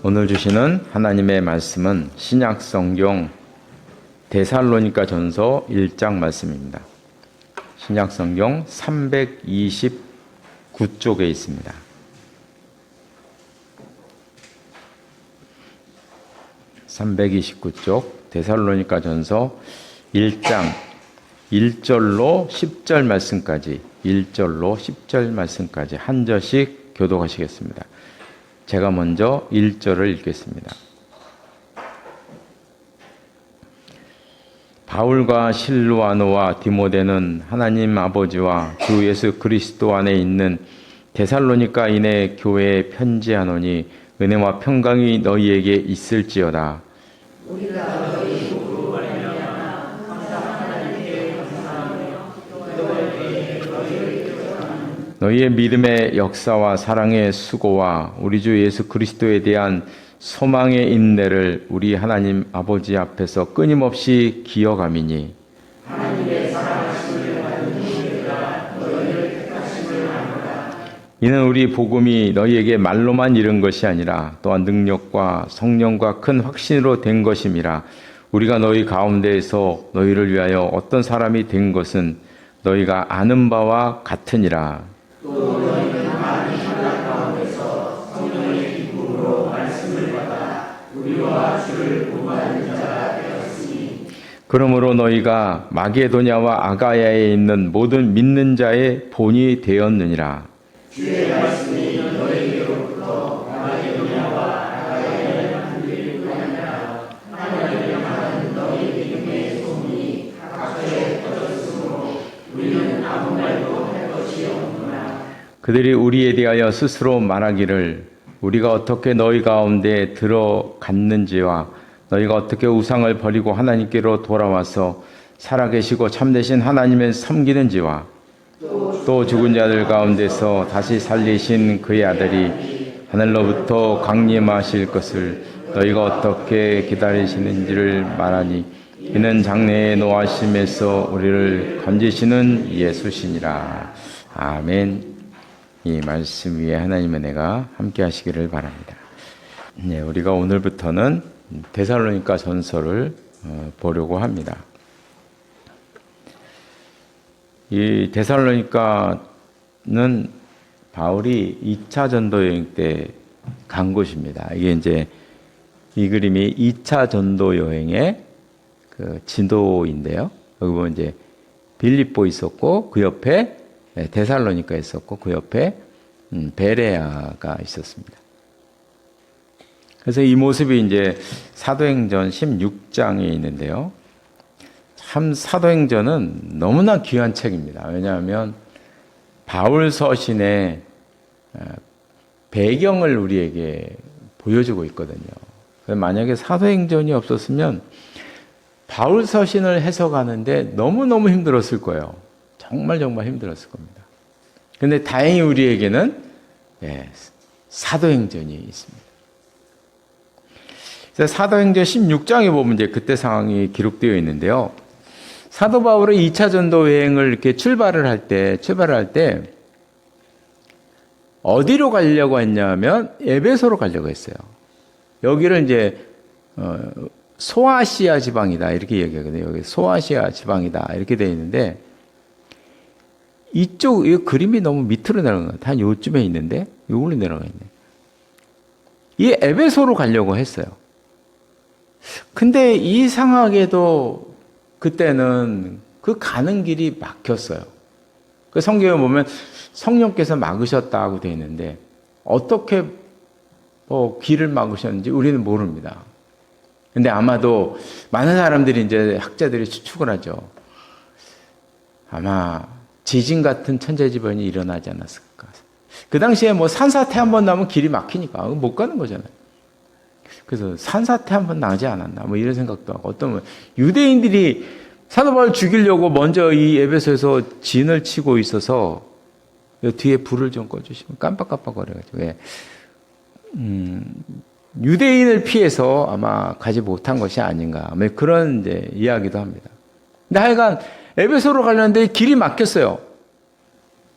오늘 주시는 하나님의 말씀은 신약성경 데살로니가 전서 1장 말씀입니다. 신약성경 329쪽에 있습니다. (329쪽) 데살로니가 전서 1장 1절로 10절 말씀까지, 1절로 10절 말씀까지 한 절씩 교독하시겠습니다. 제가 먼저 1절을 읽겠습니다. 바울과 실루아노와 디모데는 하나님 아버지와 주 예수 그리스도 안에 있는 데살로니가인의 교회에 편지하노니 은혜와 평강이 너희에게 있을지어다. 우리가 너희 복으로 말미암아 항상 하나님께 감사하며 너희의 믿음의 역사와 사랑의 수고와 우리 주 예수 그리스도에 대한 소망의 인내를 우리 하나님 아버지 앞에서 끊임없이 기억함이니 하나님의 사랑하심을 받은 이들아 너희를 택하심을 아노라. 이는 우리 복음이 너희에게 말로만 이른 것이 아니라 또한 능력과 성령과 큰 확신으로 된 것임이라. 우리가 너희 가운데에서 너희를 위하여 어떤 사람이 된 것은 너희가 아는 바와 같으니라. 또 너희는 많은 환난 가운데서 성령의 기쁨으로 말씀을 받아 우리와 주를 본받는 자가 되었으니 그러므로 너희가 마게도냐와 아가야에 있는 모든 믿는 자의 본이 되었느니라. 주의 말씀이 너희에게로부터 마게도냐와 아가야에 들릴 뿐 아니라 하나님을 향한 너희 믿음의 소문이 각처에 퍼졌으므로 우리는 아무 말도 할 것이 없노라. 그들이 우리에 대하여 스스로 말하기를 우리가 어떻게 너희 가운데 들어갔는지와 너희가 어떻게 우상을 버리고 하나님께로 돌아와서 살아계시고 참되신 하나님을 섬기는지와 또 죽은 자들 가운데서 다시 살리신 그의 아들이 하늘로부터 강림하실 것을 너희가 어떻게 기다리시는지를 말하니 이는 장래의 노하심에서 우리를 건지시는 예수시니라. 아멘. 이 말씀 위에 하나님의 은혜가 함께 하시기를 바랍니다. 네, 우리가 오늘부터는 데살로니가 전서를 보려고 합니다. 이 데살로니가는 바울이 2차 전도 여행 때 간 곳입니다. 이게 이제 이 그림이 2차 전도 여행의 그 지도인데요. 여기 보면 이제 빌립보 있었고 그 옆에 데살로니가 있었고 그 옆에 베레아가 있었습니다. 그래서 이 모습이 이제 사도행전 16장에 있는데요. 참 사도행전은 너무나 귀한 책입니다. 왜냐하면 바울 서신의 배경을 우리에게 보여주고 있거든요. 만약에 사도행전이 없었으면 바울 서신을 해석하는데 너무너무 힘들었을 거예요. 정말 힘들었을 겁니다. 그런데 다행히 우리에게는 사도행전이 있습니다. 그래서 사도행전 16장에 보면 이제 그때 상황이 기록되어 있는데요. 사도 바울의 2차 전도 여행을 이렇게 출발을 할 때 어디로 가려고 했냐면 에베소로 가려고 했어요. 여기를 이제 소아시아 지방이다 이렇게 얘기하거든요. 여기 소아시아 지방이다 이렇게 되어 있는데 이 그림이 너무 밑으로 내려간 것 같아요. 한 요쯤에 있는데 요걸로 내려가 있네. 이 에베소로 가려고 했어요. 근데 이상하게도 그때는 그 가는 길이 막혔어요. 그 성경에 보면 성령께서 막으셨다고 되어 있는데 어떻게 길을 막으셨는지 우리는 모릅니다. 근데 아마도 많은 사람들이 이제 학자들이 추측을 하죠. 아마 지진 같은 천재지변이 일어나지 않았을까. 그 당시에 산사태 한번 나면 길이 막히니까 못 가는 거잖아요. 그래서 산사태 한번 나지 않았나 이런 생각도 하고 어떤 유대인들이 사도 바울 죽이려고 먼저 이 에베소에서 진을 치고 있어서 뒤에 불을 좀 꺼주시면 깜빡깜빡거려가지고 유대인을 피해서 아마 가지 못한 것이 아닌가 그런 이제 이야기도 합니다. 근데 하여간 에베소로 가려는데 길이 막혔어요.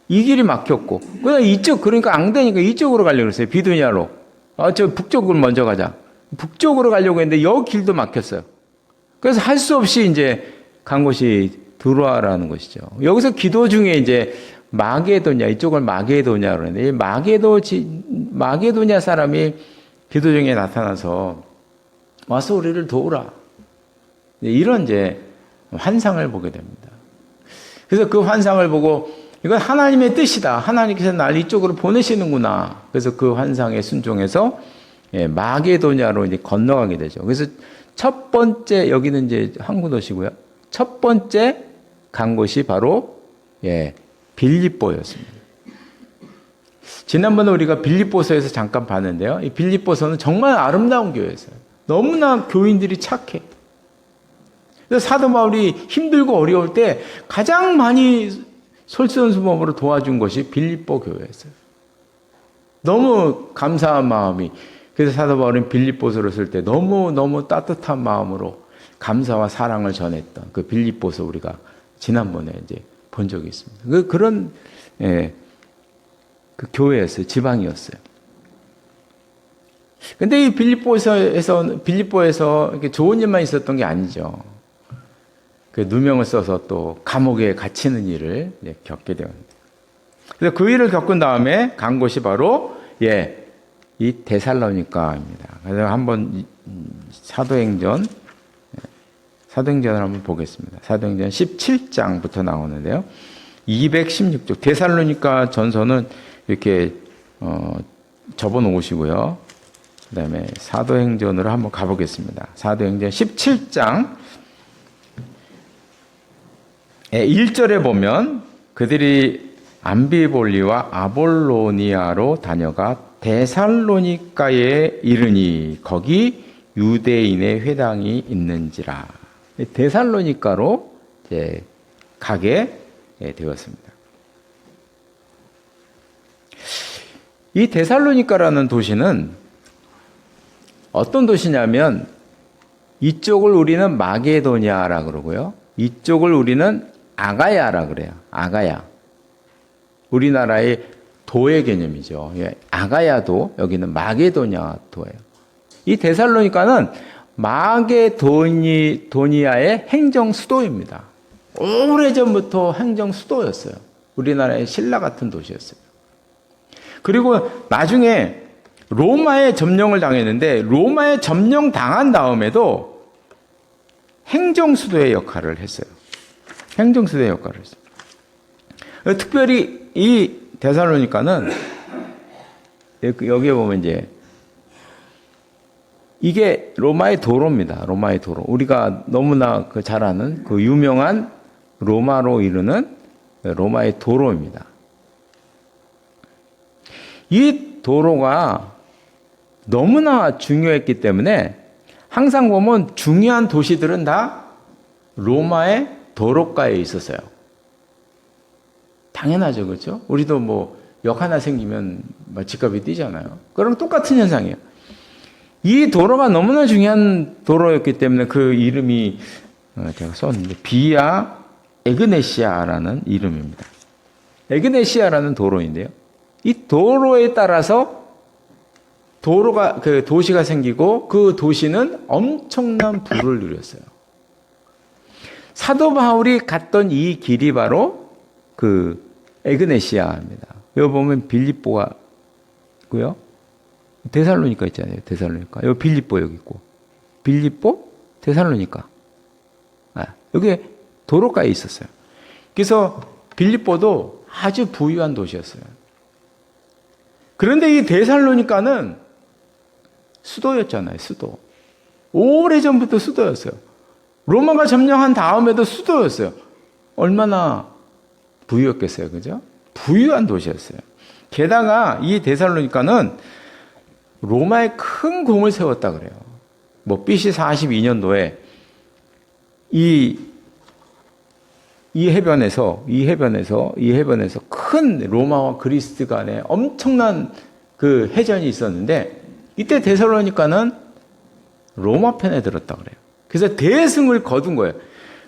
이 길이 막혔고, 그다음 이쪽, 그러니까 앙대니까 이쪽으로 가려고 그랬어요. 비두니아로. 저 북쪽으로 먼저 가자. 북쪽으로 가려고 했는데 여기 길도 막혔어요. 그래서 할 수 없이 이제 간 곳이 드로아라는 것이죠. 여기서 기도 중에 이제 마게도냐, 이쪽을 마게도냐 그러는데, 마게도냐 사람이 기도 중에 나타나서 와서 우리를 도우라. 이런 이제 환상을 보게 됩니다. 그래서 그 환상을 보고 이건 하나님의 뜻이다. 하나님께서 날 이쪽으로 보내시는구나. 그래서 그 환상에 순종해서 마게도냐로 이제 건너가게 되죠. 그래서 첫 번째, 여기는 이제 항구 도시고요. 첫 번째 간 곳이 바로 빌립보였습니다. 지난번에 우리가 빌립보서에서 잠깐 봤는데요. 이 빌립보서는 정말 아름다운 교회였어요. 너무나 교인들이 착해. 그래서 사도 바울이 힘들고 어려울 때 가장 많이 솔선수범으로 도와준 것이 빌립보 교회였어요. 너무 감사한 마음이. 그래서 사도 바울은 빌립보서를 쓸 때 너무 따뜻한 마음으로 감사와 사랑을 전했던 그 빌립보서 우리가 지난번에 이제 본 적이 있습니다. 그런 그 교회였어요. 지방이었어요. 근데 이 빌립보에서 이렇게 좋은 일만 있었던 게 아니죠. 그 누명을 써서 또 감옥에 갇히는 일을 겪게 되었습니다. 그래서 그 일을 겪은 다음에 간 곳이 바로 이 데살로니가입니다. 그래서 한번 사도행전을 한번 보겠습니다. 사도행전 17장부터 나오는데요. 216쪽 데살로니가 전서는 이렇게 접어 놓으시고요. 그다음에 사도행전으로 한번 가보겠습니다. 사도행전 17장 1절에 보면 그들이 암비볼리와 아볼로니아로 다녀가 데살로니가에 이르니 거기 유대인의 회당이 있는지라. 데살로니가로 이제 가게 되었습니다. 이 데살로니가라는 도시는 어떤 도시냐면 이쪽을 우리는 마게도냐라 그러고요. 이쪽을 우리는 아가야라 그래요. 아가야. 우리나라의 도의 개념이죠. 아가야도, 여기는 마게도냐 도예요. 이 데살로니가는 마게도니아의 행정 수도입니다. 오래전부터 행정 수도였어요. 우리나라의 신라 같은 도시였어요. 그리고 나중에 로마에 점령을 당했는데 로마에 점령 당한 다음에도 행정 수도의 역할을 했어요. 행정 수도의 역할을 했어요. 특별히 이 데살로니가는 여기에 보면 이제 이게 로마의 도로입니다. 로마의 도로. 우리가 너무나 잘 아는 그 유명한 로마로 이르는 로마의 도로입니다. 이 도로가 너무나 중요했기 때문에 항상 보면 중요한 도시들은 다 로마의 도로가에 있었어요. 당연하죠, 그렇죠? 우리도 뭐 역 하나 생기면 집값이 뛰잖아요. 그럼 똑같은 현상이에요. 이 도로가 너무나 중요한 도로였기 때문에 그 이름이 제가 썼는데 비아 에그네시아라는 이름입니다. 에그네시아라는 도로인데요. 이 도로에 따라서 그 도시가 생기고 그 도시는 엄청난 부를 누렸어요. 사도 바울이 갔던 이 길이 바로 그 에그네시아입니다. 여기 보면 빌립보가 있고요. 데살로니가 있잖아요. 데살로니가. 여기 빌립보 여기 있고. 빌립보, 데살로니가. 여기 도로가에 있었어요. 그래서 빌립보도 아주 부유한 도시였어요. 그런데 이 데살로니가는 수도였잖아요. 수도. 오래전부터 수도였어요. 로마가 점령한 다음에도 수도였어요. 얼마나 부유했겠어요. 그죠? 부유한 도시였어요. 게다가 이 데살로니가는 로마에 큰 공을 세웠다 그래요. 뭐 BC 42년도에 이 해변에서 큰 로마와 그리스 간에 엄청난 그 해전이 있었는데 이때 데살로니가는 로마 편에 들었다 그래요. 그래서 대승을 거둔 거예요.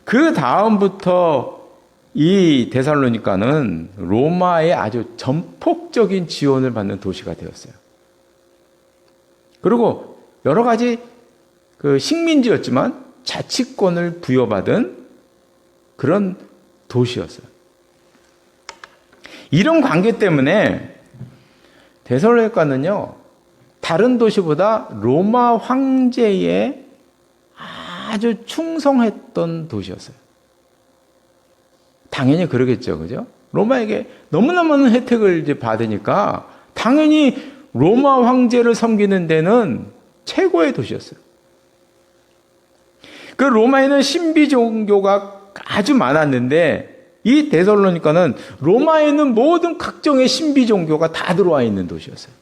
그 다음부터 이 데살로니가는 로마의 아주 전폭적인 지원을 받는 도시가 되었어요. 그리고 여러 가지 그 식민지였지만 자치권을 부여받은 그런 도시였어요. 이런 관계 때문에 데살로니가는요, 다른 도시보다 로마 황제에 아주 충성했던 도시였어요. 당연히 그러겠죠, 그죠? 로마에게 너무나 많은 혜택을 이제 받으니까 당연히 로마 황제를 섬기는 데는 최고의 도시였어요. 그 로마에는 신비 종교가 아주 많았는데 이 데살로니가는 로마에 있는 모든 각종의 신비 종교가 다 들어와 있는 도시였어요.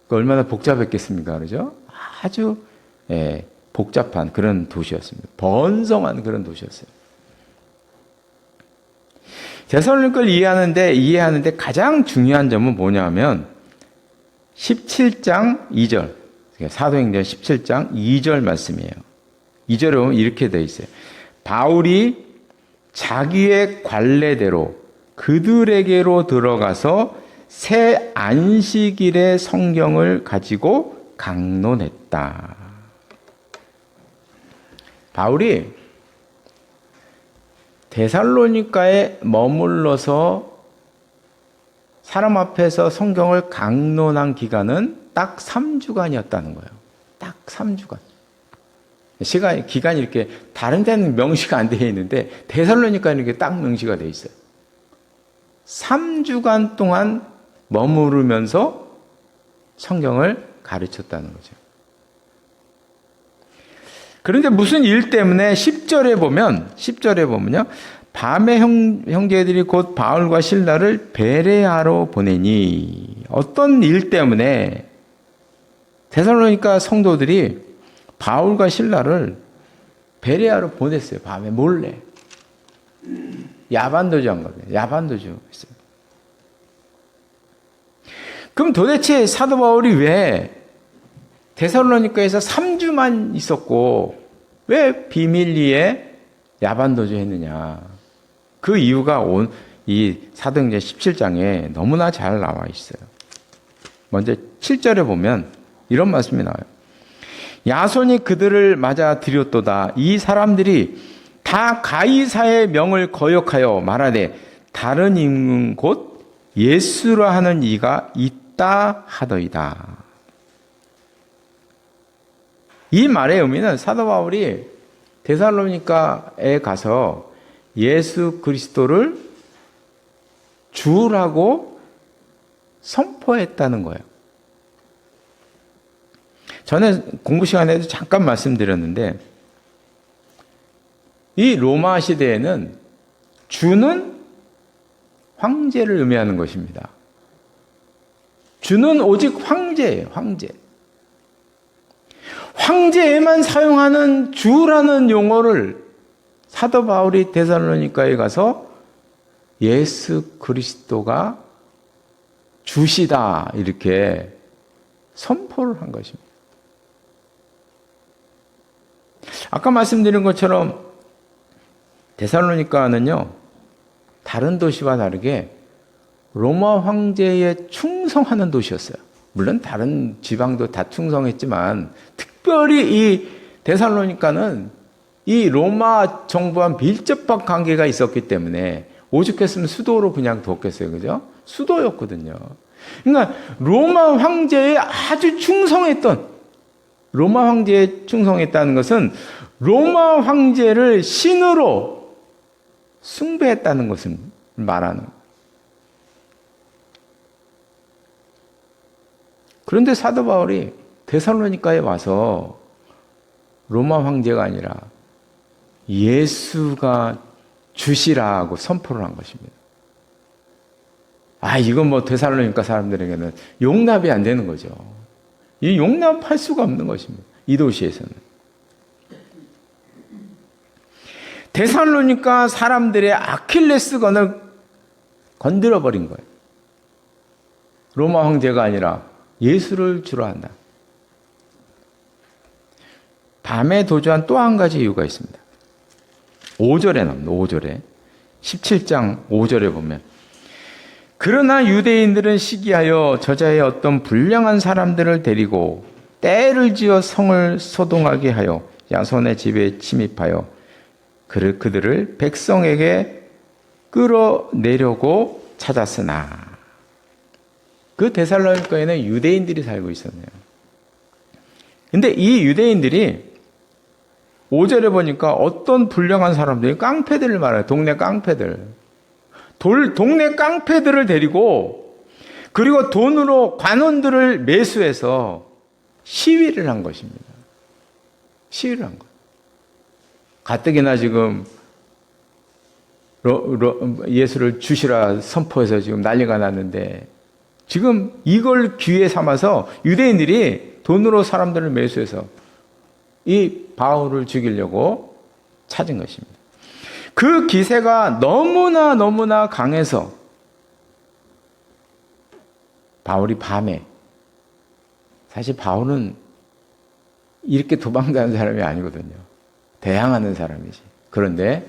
얼마나 복잡했겠습니까, 그렇죠? 아주 복잡한 그런 도시였습니다. 번성한 그런 도시였어요. 데살로니가를 이해하는데 가장 중요한 점은 뭐냐면 17장 2절, 사도행전 17장 2절 말씀이에요. 2절에 보면 이렇게 되어 있어요. 바울이 자기의 관례대로 그들에게로 들어가서 새 안식일의 성경을 가지고 강론했다. 바울이 데살로니가에 머물러서 사람 앞에서 성경을 강론한 기간은 딱 3주간이었다는 거예요. 딱 3주간. 기간이 이렇게 다른 데는 명시가 안 되어 있는데 데살로니가는 이렇게 딱 명시가 되어 있어요. 3주간 동안 머무르면서 성경을 가르쳤다는 거죠. 그런데 무슨 일 때문에 10절에 보면요. 밤에 형제들이 곧 바울과 실라를 베레아로 보내니 어떤 일 때문에 데살로니가 성도들이 바울과 실라를 베레아로 보냈어요. 밤에 몰래. 야반도주 한 거예요. 야반도주 했어요. 그럼 도대체 사도 바울이 왜 데살로니가에서 3주만 있었고 왜 비밀리에 야반도주 했느냐? 그 이유가 이 사도행전 17장에 너무나 잘 나와 있어요. 먼저 7절에 보면 이런 말씀이 나와요. 야손이 그들을 맞아 들였도다. 이 사람들이 다 가이사의 명을 거역하여 말하되 다른 임금 곧 예수라 하는 이가 있다 하더이다. 이 말의 의미는 사도 바울이 데살로니가에 가서 예수 그리스도를 주라고 선포했다는 거예요. 전에 공부 시간에도 잠깐 말씀드렸는데 이 로마 시대에는 주는 황제를 의미하는 것입니다. 주는 오직 황제예요, 황제. 황제에만 사용하는 주라는 용어를 사도 바울이 데살로니가에 가서 예수 그리스도가 주시다 이렇게 선포를 한 것입니다. 아까 말씀드린 것처럼 데살로니가는요, 다른 도시와 다르게 로마 황제에 충성하는 도시였어요. 물론 다른 지방도 다 충성했지만 특별히 이 데살로니가는 이 로마 정부와 밀접한 관계가 있었기 때문에 오죽했으면 수도로 그냥 뒀겠어요. 그죠? 수도였거든요. 그러니까 로마 황제에 아주 충성했던, 로마 황제에 충성했다는 것은 로마 황제를 신으로 숭배했다는 것을 말하는 거예요. 그런데 사도 바울이 데살로니가에 와서 로마 황제가 아니라 예수가 주시라고 선포를 한 것입니다. 이건 뭐 데살로니가 사람들에게는 용납이 안 되는 거죠. 이 용납할 수가 없는 것입니다. 이 도시에서는. 데살로니가 사람들의 아킬레스건을 건드려 버린 거예요. 로마 황제가 아니라 예수를 주로 한다. 밤에 도주한 또 한 가지 이유가 있습니다. 5절에 나옵니다. 5절에 17장 5절에 보면 그러나 유대인들은 시기하여 저자의 어떤 불량한 사람들을 데리고 떼를 지어 성을 소동하게 하여 야손의 집에 침입하여 그들을 백성에게 끌어내려고 찾았으나, 그 데살로니가에는 유대인들이 살고 있었네요. 근데 이 유대인들이 5절에 보니까 어떤 불량한 사람들이, 깡패들을 말해요. 동네 깡패들. 동네 깡패들을 데리고, 그리고 돈으로 관원들을 매수해서 시위를 한 것입니다. 시위를 한 것. 가뜩이나 지금 예수를 주시라 선포해서 지금 난리가 났는데, 지금 이걸 기회 삼아서 유대인들이 돈으로 사람들을 매수해서 이 바울을 죽이려고 찾은 것입니다. 그 기세가 너무나 강해서 바울이 밤에, 사실 바울은 이렇게 도망다니는 사람이 아니거든요. 대항하는 사람이지. 그런데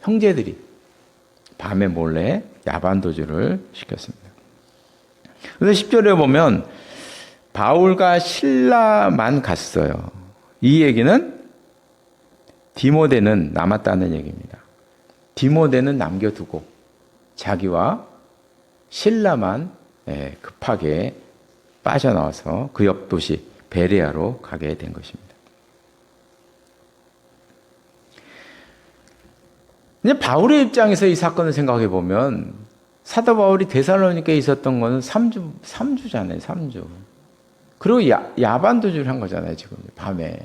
형제들이 밤에 몰래 야반도주를 시켰습니다. 그래서 10절에 보면 바울과 실라만 갔어요. 이 얘기는 디모데는 남았다는 얘기입니다. 디모데는 남겨두고 자기와 실라만 급하게 빠져나와서 그 옆 도시 베레아로 가게 된 것입니다. 이제 바울의 입장에서 이 사건을 생각해 보면, 사도 바울이 데살로니가에 있었던 거는 3주잖아요. 3주. 그리고 야반도주를 한 거잖아요. 지금 밤에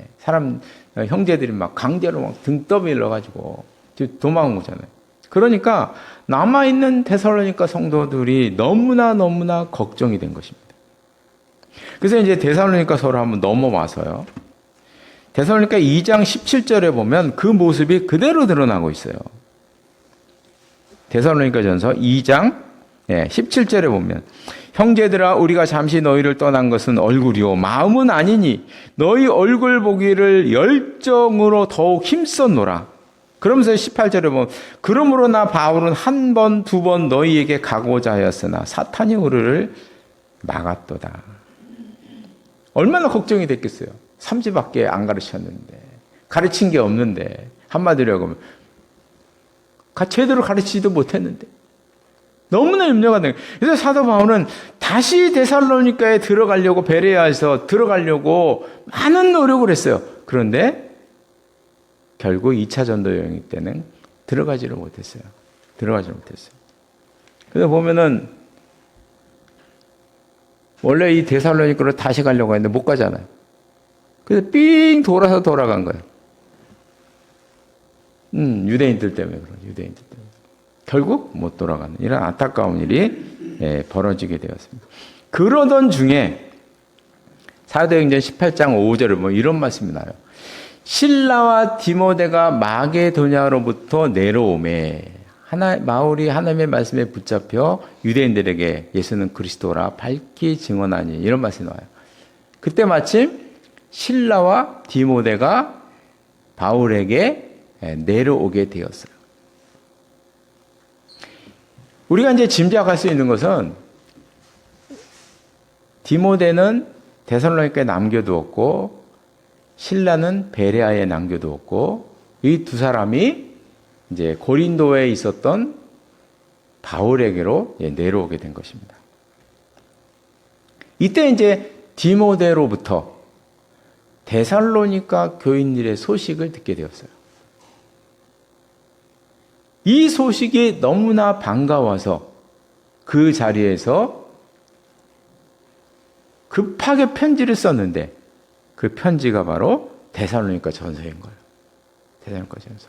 형제들이 막 강제로 막 등 떠밀러 가지고 도망온 거잖아요. 그러니까 남아있는 데살로니가 성도들이 너무나 걱정이 된 것입니다. 그래서 이제 데살로니가서로 한번 넘어와서요, 데살로니가 2장 17절에 보면 그 모습이 그대로 드러나고 있어요. 데살로니가전서 2장 17절에 보면, 형제들아, 우리가 잠시 너희를 떠난 것은 얼굴이요 마음은 아니니 너희 얼굴 보기를 열정으로 더욱 힘썼노라. 그러면서 18절에 보면, 그러므로 나 바울은 한 번, 두 번 너희에게 가고자 하였으나 사탄이 우리를 막았도다. 얼마나 걱정이 됐겠어요. 3주밖에 안 가르쳤는데, 가르친 게 없는데, 한마디로 하면 제대로 가르치지도 못했는데 너무나 염려가 돼요. 그래서 사도 바울은 다시 데살로니가에 들어가려고, 베레아에서 들어가려고 많은 노력을 했어요. 그런데 결국 2차 전도 여행 때는 들어가지를 못했어요. 그래서 보면은 원래 이 데살로니가로 다시 가려고 했는데 못 가잖아요. 그래서 삥 돌아서 돌아간 거예요. 유대인들 때문에 그런, 유대인들 때문에. 결국 못 돌아가는 이런 안타까운 일이 벌어지게 되었습니다. 그러던 중에 사도행전 18장 5절에 뭐 이런 말씀이 나요. 실라와 디모데가 마게도냐로부터 내려오매 바울이 하나님의 말씀에 붙잡혀 유대인들에게 예수는 그리스도라 밝히 증언하니, 이런 말씀이 나와요. 그때 마침 실라와 디모데가 바울에게 내려오게 되었어요. 우리가 이제 짐작할 수 있는 것은, 디모데는 데살로니가에 남겨두었고 실라는 베레아에 남겨두었고, 이 두 사람이 이제 고린도에 있었던 바울에게로 내려오게 된 것입니다. 이때 이제 디모데로부터 데살로니가 교인들의 소식을 듣게 되었어요. 이 소식이 너무나 반가워서 그 자리에서 급하게 편지를 썼는데, 그 편지가 바로 데살로니가 전서인 거예요. 데살로니가 전서.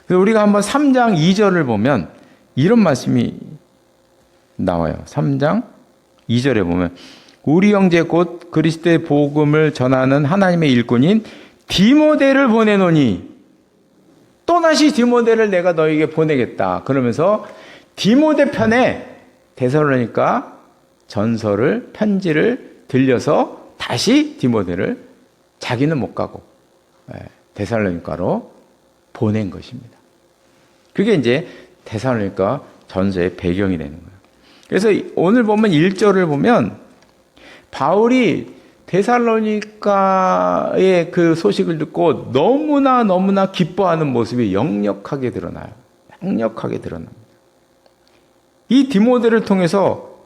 그래서 우리가 한번 3장 2절을 보면 이런 말씀이 나와요. 3장 2절에 보면, 우리 형제 곧 그리스도의 복음을 전하는 하나님의 일꾼인 디모데를 보내노니, 또다시 디모데를 내가 너에게 보내겠다. 그러면서 디모데 편에 데살로니가 전서를, 편지를 들려서 다시 디모데를, 자기는 못 가고 데살로니가로 보낸 것입니다. 그게 이제 데살로니가 전서의 배경이 되는 거예요. 그래서 오늘 보면 1절을 보면 바울이 데살로니가의 그 소식을 듣고 너무나 기뻐하는 모습이 역력하게 드러나요. 역력하게 드러납니다. 이 디모데를 통해서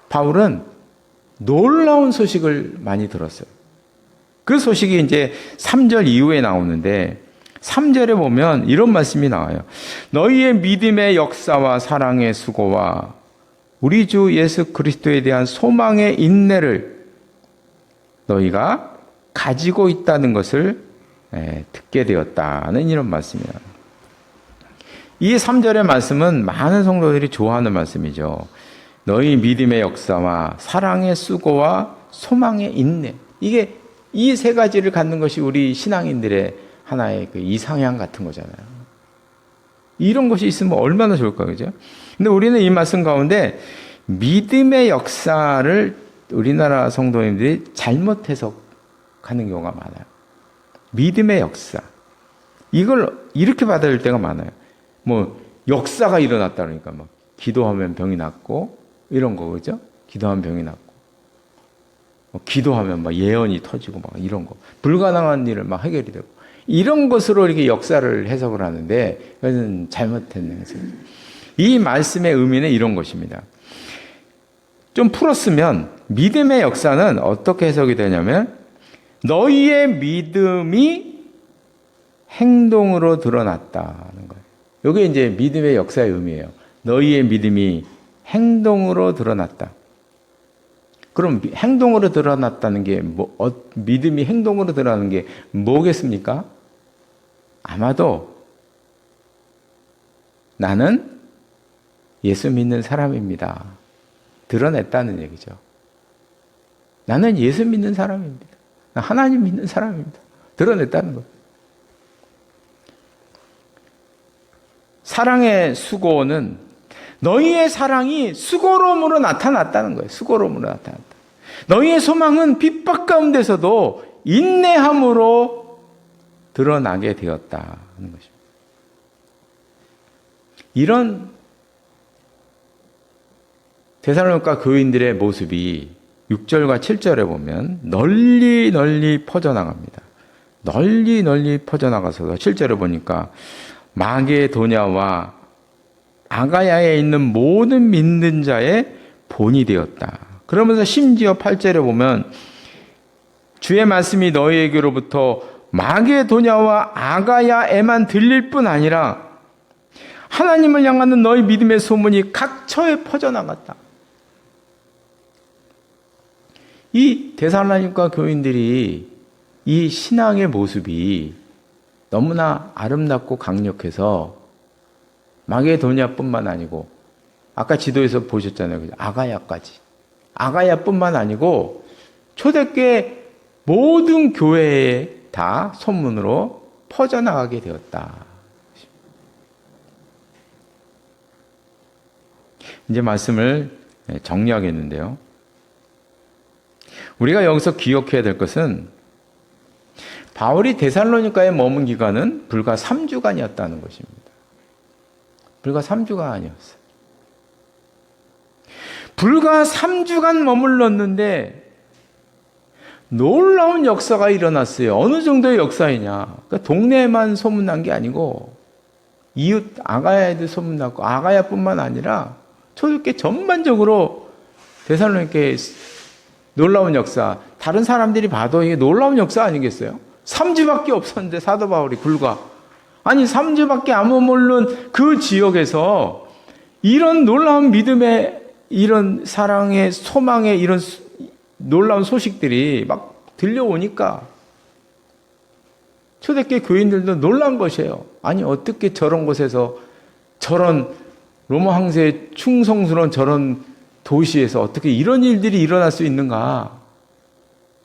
바울은 놀라운 소식을 많이 들었어요. 그 소식이 이제 3절 이후에 나오는데 3절에 보면 이런 말씀이 나와요. 너희의 믿음의 역사와 사랑의 수고와 우리 주 예수 그리스도에 대한 소망의 인내를 너희가 가지고 있다는 것을 듣게 되었다는 이런 말씀이에요. 이 3절의 말씀은 많은 성도들이 좋아하는 말씀이죠. 너희 믿음의 역사와 사랑의 수고와 소망의 인내. 이게 이 세 가지를 갖는 것이 우리 신앙인들의 하나의 그 이상향 같은 거잖아요. 이런 것이 있으면 얼마나 좋을까, 그죠? 근데 우리는 이 말씀 가운데 믿음의 역사를 우리나라 성도님들이 잘못 해석하는 경우가 많아요. 믿음의 역사. 이걸 이렇게 받아들일 때가 많아요. 뭐, 역사가 일어났다 그러니까 막, 기도하면 병이 낫고, 이런 거, 그죠? 기도하면 병이 낫고. 기도하면 막 예언이 터지고 막 이런 거. 불가능한 일을 막 해결이 되고. 이런 것으로 이렇게 역사를 해석을 하는데, 그것은 잘못된 해석입니다. 이 말씀의 의미는 이런 것입니다. 좀 풀었으면, 믿음의 역사는 어떻게 해석이 되냐면, 너희의 믿음이 행동으로 드러났다는 거예요. 이게 이제 믿음의 역사의 의미예요. 너희의 믿음이 행동으로 드러났다. 그럼 행동으로 드러났다는 게 믿음이 행동으로 드러나는 게 뭐겠습니까? 아마도 나는 예수 믿는 사람입니다. 드러냈다는 얘기죠. 나는 예수 믿는 사람입니다. 하나님 믿는 사람입니다. 드러냈다는 거예요. 사랑의 수고는 너희의 사랑이 수고로움으로 나타났다는 거예요. 수고로움으로 나타났다. 너희의 소망은 핍박 가운데서도 인내함으로 드러나게 되었다는 것입니다. 이런 데살로니가 교인들의 모습이 6절과 7절에 보면 널리 퍼져나갑니다. 널리 퍼져나가서 7절에 보니까 마게도냐와 아가야에 있는 모든 믿는 자의 본이 되었다. 그러면서 심지어 8절에 보면 주의 말씀이 너희에게로부터 마게도냐와 아가야에만 들릴 뿐 아니라 하나님을 향하는 너희 믿음의 소문이 각처에 퍼져나갔다. 이 데살로니가 교인들이 이 신앙의 모습이 너무나 아름답고 강력해서 마게도냐뿐만 아니고 아까 지도에서 보셨잖아요. 아가야까지. 아가야뿐만 아니고 초대교회 모든 교회에 다 소문으로 퍼져나가게 되었다. 이제 말씀을 정리하겠는데요. 우리가 여기서 기억해야 될 것은 바울이 데살로니가에 머문 기간은 불과 3주간이었다는 것입니다. 불과 3주간이었어요. 불과 3주간 머물렀는데 놀라운 역사가 일어났어요. 어느 정도의 역사이냐. 그러니까 동네에만 소문난 게 아니고 이웃 아가야에도 소문났고 아가야뿐만 아니라 초대교회 전반적으로 데살로니가의 놀라운 역사. 다른 사람들이 봐도 이게 놀라운 역사 아니겠어요? 3주밖에 없었는데 사도 바울이 불과 3주밖에 안 머무른 그 지역에서 이런 놀라운 믿음의 이런 사랑의 소망의 이런 놀라운 소식들이 막 들려오니까 초대교회 교인들도 놀란 것이에요. 아니 어떻게 저런 곳에서 저런 로마 황제의 충성스러운 저런 도시에서 어떻게 이런 일들이 일어날 수 있는가.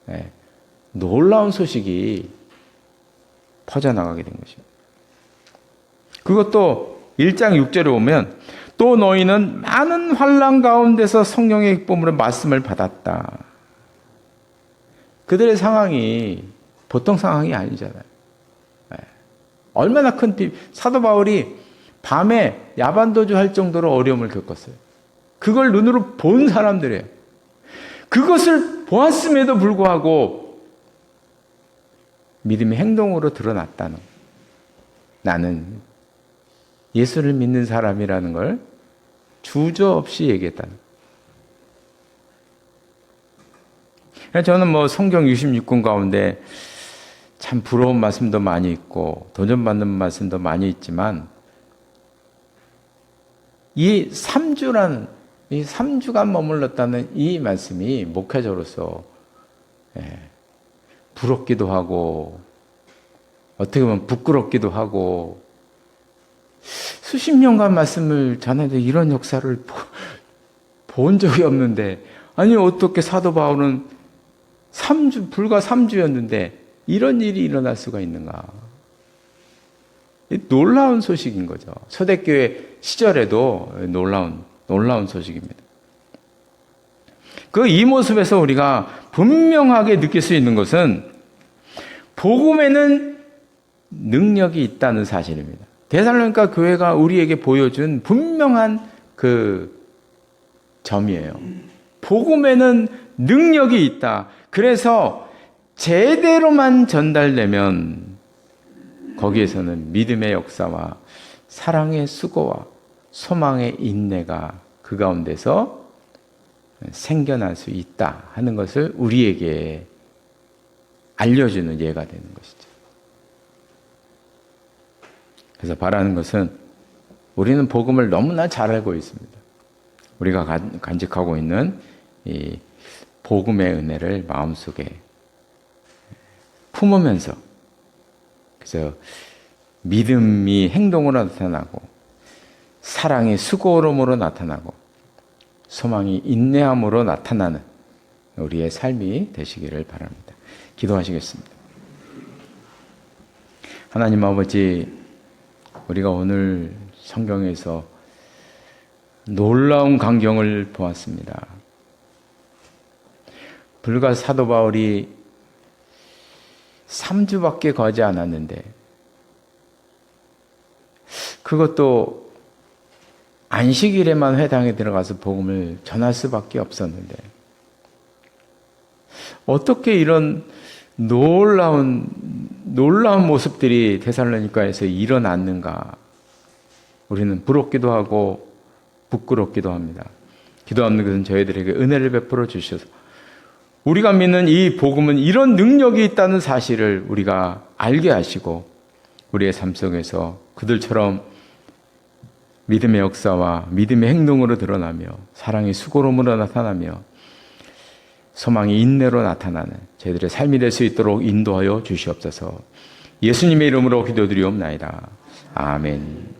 네. 놀라운 소식이 퍼져나가게 된 것입니다. 그것도 1장 6절에 보면 또 너희는 많은 환난 가운데서 성령의 기쁨으로 말씀을 받았다. 그들의 상황이 보통 상황이 아니잖아요. 네. 얼마나 큰 사도 바울이 밤에 야반도주 할 정도로 어려움을 겪었어요. 그걸 눈으로 본 사람들이에요. 그것을 보았음에도 불구하고 믿음의 행동으로 드러났다는, 나는 예수를 믿는 사람이라는 걸 주저없이 얘기했다는. 저는 성경 66권 가운데 참 부러운 말씀도 많이 있고 도전받는 말씀도 많이 있지만, 이 3주간 머물렀다는 이 말씀이 목회자로서 부럽기도 하고 어떻게 보면 부끄럽기도 하고, 수십 년간 말씀을 전해도 이런 역사를 본 적이 없는데, 아니 어떻게 사도 바울은 불과 3주였는데 이런 일이 일어날 수가 있는가. 놀라운 소식인 거죠. 초대교회 시절에도 놀라운 소식입니다. 이 모습에서 우리가 분명하게 느낄 수 있는 것은 복음에는 능력이 있다는 사실입니다. 데살로니가 교회가 우리에게 보여준 분명한 점이에요. 복음에는 능력이 있다. 그래서 제대로만 전달되면 거기에서는 믿음의 역사와 사랑의 수고와 소망의 인내가 그 가운데서 생겨날 수 있다 하는 것을 우리에게 알려주는 예가 되는 것이죠. 그래서 바라는 것은, 우리는 복음을 너무나 잘 알고 있습니다. 우리가 간직하고 있는 이 복음의 은혜를 마음속에 품으면서, 그래서 믿음이 행동으로 나타나고, 사랑이 수고로움으로 나타나고, 소망이 인내함으로 나타나는 우리의 삶이 되시기를 바랍니다. 기도하시겠습니다. 하나님 아버지, 우리가 오늘 성경에서 놀라운 광경을 보았습니다. 불과 사도 바울이 3주밖에 거하지 않았는데, 그것도 안식일에만 회당에 들어가서 복음을 전할 수밖에 없었는데, 어떻게 이런 놀라운 모습들이 데살로니가에서 일어났는가. 우리는 부럽기도 하고 부끄럽기도 합니다. 기도하는 것은 저희들에게 은혜를 베풀어 주셔서 우리가 믿는 이 복음은 이런 능력이 있다는 사실을 우리가 알게 하시고, 우리의 삶 속에서 그들처럼 믿음의 역사와 믿음의 행동으로 드러나며, 사랑의 수고로움으로 나타나며, 소망이 인내로 나타나는 저희들의 삶이 될 수 있도록 인도하여 주시옵소서. 예수님의 이름으로 기도드리옵나이다. 아멘.